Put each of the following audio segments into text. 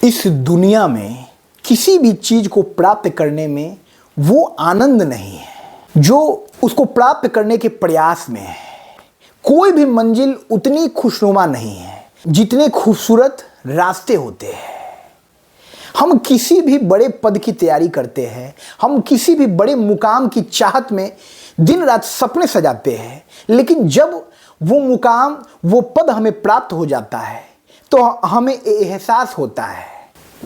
इस दुनिया में किसी भी चीज को प्राप्त करने में वो आनंद नहीं है जो उसको प्राप्त करने के प्रयास में है। कोई भी मंजिल उतनी खुशनुमा नहीं है जितने खूबसूरत रास्ते होते हैं। हम किसी भी बड़े पद की तैयारी करते हैं, हम किसी भी बड़े मुकाम की चाहत में दिन रात सपने सजाते हैं, लेकिन जब वो मुकाम वो पद हमें प्राप्त हो जाता है तो हमें एहसास होता है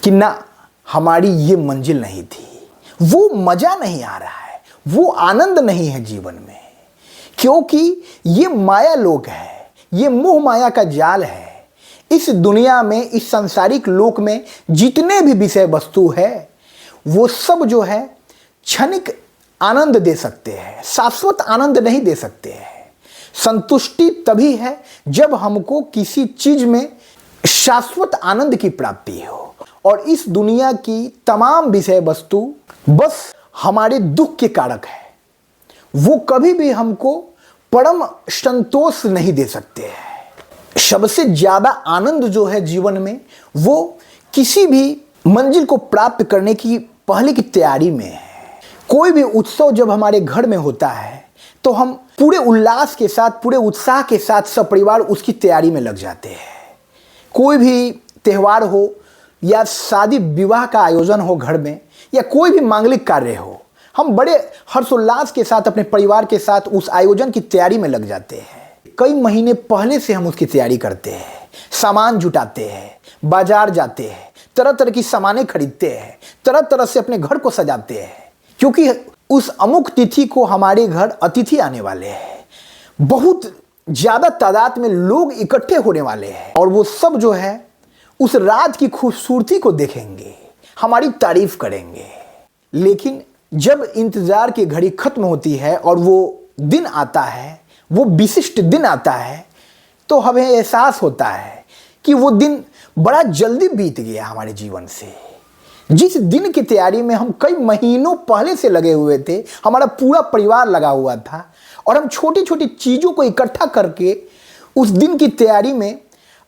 कि ना, हमारी ये मंजिल नहीं थी, वो मजा नहीं आ रहा है, वो आनंद नहीं है जीवन में, क्योंकि ये माया लोक है, ये मोह माया का जाल है। इस दुनिया में, इस सांसारिक लोक में जितने भी विषय वस्तु है वो सब जो है क्षणिक आनंद दे सकते हैं, शाश्वत आनंद नहीं दे सकते हैं। संतुष्टि तभी है जब हमको किसी चीज में शाश्वत आनंद की प्राप्ति हो, और इस दुनिया की तमाम विषय वस्तु बस हमारे दुख के कारक है। वो कभी भी हमको परम संतोष नहीं दे सकते हैं। सबसे ज्यादा आनंद जो है जीवन में वो किसी भी मंजिल को प्राप्त करने की पहले की तैयारी में है। कोई भी उत्सव जब हमारे घर में होता है तो हम पूरे उल्लास के साथ, पूरे उत्साह के साथ सपरिवार उसकी तैयारी में लग जाते हैं। कोई भी त्यौहार हो या शादी विवाह का आयोजन हो घर में, या कोई भी मांगलिक कार्य हो, हम बड़े हर्षोल्लास के साथ अपने परिवार के साथ उस आयोजन की तैयारी में लग जाते हैं। कई महीने पहले से हम उसकी तैयारी करते हैं, सामान जुटाते हैं, बाजार जाते हैं, तरह तरह की सामानें खरीदते हैं, तरह तरह से अपने घर को सजाते हैं, क्योंकि उस अमुक तिथि को हमारे घर अतिथि आने वाले हैं। बहुत ज्यादा तादाद में लोग इकट्ठे होने वाले हैं और वो सब जो है उस रात की खूबसूरती को देखेंगे, हमारी तारीफ करेंगे। लेकिन जब इंतजार की घड़ी खत्म होती है और वो दिन आता है, वो विशिष्ट दिन आता है, तो हमें एहसास होता है कि वो दिन बड़ा जल्दी बीत गया हमारे जीवन से। जिस दिन की तैयारी में हम कई महीनों पहले से लगे हुए थे, हमारा पूरा परिवार लगा हुआ था और हम छोटी छोटी चीज़ों को इकट्ठा करके उस दिन की तैयारी में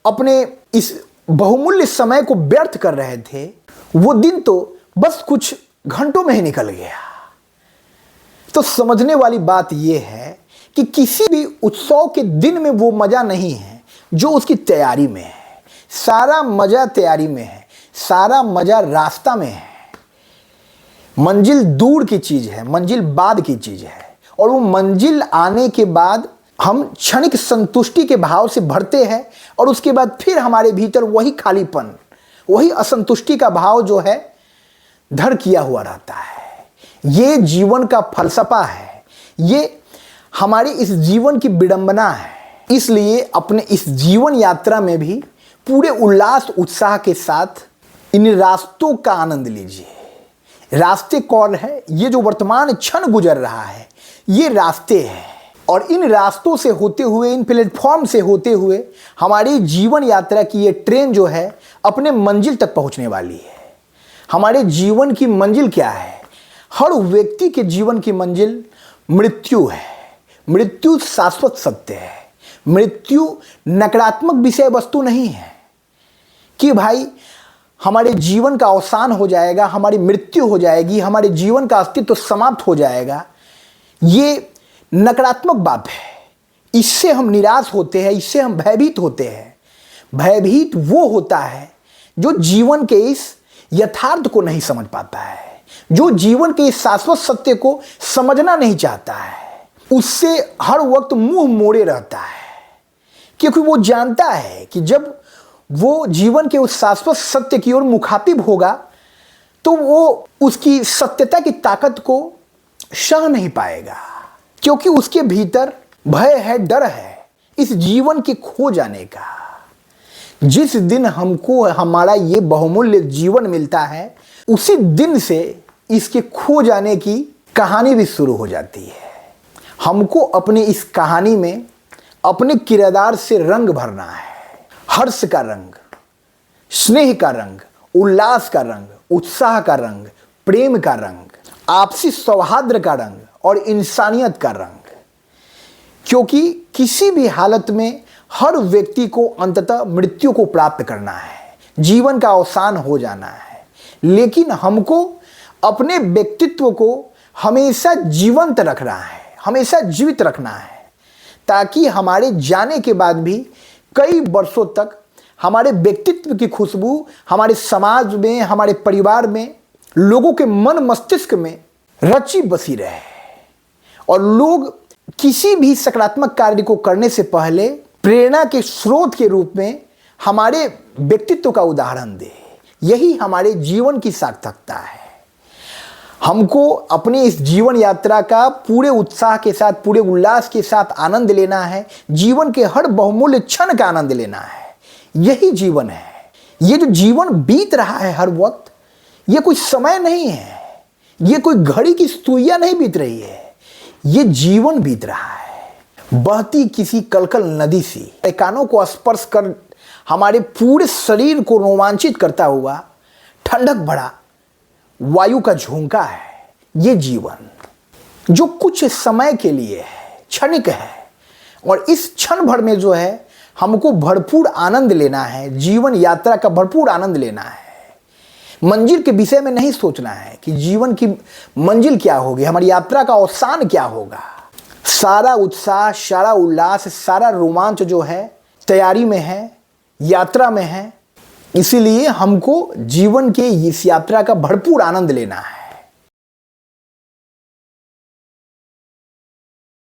अपने इस बहुमूल्य समय को व्यर्थ कर रहे थे, वो दिन तो बस कुछ घंटों में ही निकल गया। तो समझने वाली बात यह है कि किसी भी उत्सव के दिन में वो मजा नहीं है जो उसकी तैयारी में है। सारा मजा तैयारी में है, सारा मजा रास्ता में है। मंजिल दूर की चीज है, मंजिल बाद की चीज है, और वो मंजिल आने के बाद हम क्षणिक संतुष्टि के भाव से भरते हैं और उसके बाद फिर हमारे भीतर वही खालीपन, वही असंतुष्टि का भाव जो है धर किया हुआ रहता है। ये जीवन का फलसफा है, ये हमारी इस जीवन की विडंबना है। इसलिए अपने इस जीवन यात्रा में भी पूरे उल्लास उत्साह के साथ इन रास्तों का आनंद लीजिए। रास्ते कौन है? ये जो वर्तमान क्षण गुजर रहा है, ये रास्ते हैं, और इन रास्तों से होते हुए, इन प्लेटफॉर्म से होते हुए हमारी जीवन यात्रा की ये ट्रेन जो है अपने मंजिल तक पहुंचने वाली है। हमारे जीवन की मंजिल क्या है? हर व्यक्ति के जीवन की मंजिल मृत्यु है। मृत्यु शाश्वत सत्य है। मृत्यु नकारात्मक विषय वस्तु नहीं है कि भाई हमारे जीवन का अवसान हो जाएगा, हमारी मृत्यु हो जाएगी, हमारे जीवन का अस्तित्व समाप्त हो जाएगा। ये नकारात्मक बात है। इससे हम निराश होते हैं, इससे हम भयभीत होते हैं। भयभीत वो होता है जो जीवन के इस यथार्थ को नहीं समझ पाता है, जो जीवन के इस शाश्वत सत्य को समझना नहीं चाहता है। उससे हर वक्त मुंह मोड़े रहता है, क्योंकि वो जानता है कि जब वो जीवन के उस शाश्वत सत्य की ओर मुखातिब होगा तो वो उसकी सत्यता की ताकत को सह नहीं पाएगा, क्योंकि उसके भीतर भय है, डर है इस जीवन के खो जाने का। जिस दिन हमको हमारा ये बहुमूल्य जीवन मिलता है, उसी दिन से इसके खो जाने की कहानी भी शुरू हो जाती है। हमको अपनी इस कहानी में अपने किरदार से रंग भरना है। हर्ष का रंग, स्नेह का रंग, उल्लास का रंग, उत्साह का रंग, प्रेम का रंग, आपसी सौहार्द का रंग और इंसानियत का रंग। क्योंकि किसी भी हालत में हर व्यक्ति को अंततः मृत्यु को प्राप्त करना है। जीवन का अवसान हो जाना है, लेकिन हमको अपने व्यक्तित्व को हमेशा जीवंत रखना है, हमेशा जीवित रखना है, ताकि हमारे जाने के बाद भी कई वर्षों तक हमारे व्यक्तित्व की खुशबू हमारे समाज में, हमारे परिवार में, लोगों के मन मस्तिष्क में रची बसी रहे और लोग किसी भी सकारात्मक कार्य को करने से पहले प्रेरणा के स्रोत के रूप में हमारे व्यक्तित्व का उदाहरण दे। यही हमारे जीवन की सार्थकता है। हमको अपनी इस जीवन यात्रा का पूरे उत्साह के साथ, पूरे उल्लास के साथ आनंद लेना है। जीवन के हर बहुमूल्य क्षण का आनंद लेना है। यही जीवन है। ये जो जीवन बीत रहा है हर वक्त, ये कोई समय नहीं है, ये कोई घड़ी की सुइयां नहीं बीत रही है, ये जीवन बीत रहा है। बहती किसी कलकल नदी सी कानों को स्पर्श कर हमारे पूरे शरीर को रोमांचित करता हुआ ठंडक भरा वायु का झोंका है ये जीवन, जो कुछ समय के लिए है, क्षणिक है। और इस क्षण भर में जो है हमको भरपूर आनंद लेना है, जीवन यात्रा का भरपूर आनंद लेना है। मंजिल के विषय में नहीं सोचना है कि जीवन की मंजिल क्या होगी, हमारी यात्रा का अवसान क्या होगा। सारा उत्साह, सारा उल्लास, सारा रोमांच जो है तैयारी में है, यात्रा में है। इसीलिए हमको जीवन के इस यात्रा का भरपूर आनंद लेना है।